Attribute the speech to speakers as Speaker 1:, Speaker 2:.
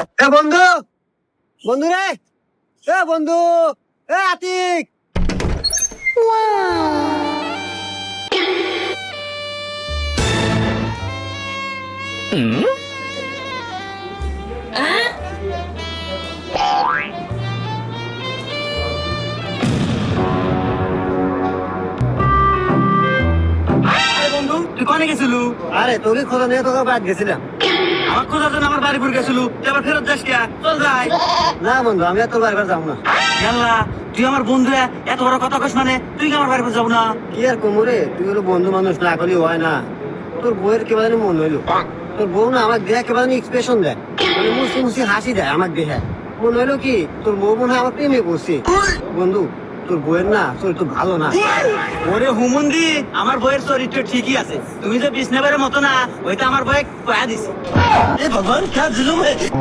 Speaker 1: এ বন্ধু, বন্ধু রে, এ বন্ধু, এ আতিক।
Speaker 2: বন্ধু তুই কনে গেছিলু?
Speaker 1: আরে তোকে খোঁজা নিয়ে তোকে বাদ গেছিলাম।
Speaker 2: আমার খোঁজার জন্য আমার বাড়ি ঘুরে গেছিলু, তুই আবার ফেরত যাস কে? চল যাই।
Speaker 1: না বন্ধু, আমি আর তোর বাড়ির যাবো না।
Speaker 2: জানলা তুই আমার বন্ধু, এত বড় কথা কস মানে তুই কি আমার বাড়ি ঘুরে যাবো না?
Speaker 1: কি আর কোমরে, তুই হলো বন্ধু মানুষ, না করলে হয় না। তোর বউয়ের কেবা জানি মন হইলো, তোর বউ না আমাকে দেয়া কেবা জানি এক্সপ্রেশন দেয়, মানে মুসি মুসি হাসি দেয় আমাকে দেখে। মনে হইলো কি তোর বউ মনে হয় আমার প্রেমে পড়ছে। বন্ধু, তোর বউয়ের না চরিত্র ভালো না।
Speaker 2: ওরে হুমুন্দি, আমার বইয়ের চরিত্র ঠিকই আছে, তুমি যে বিষ্ণাবের মতো না, ওইটা আমার বইয়ে কয়া দিছি। এ ভগবান, क्या जुलुम है।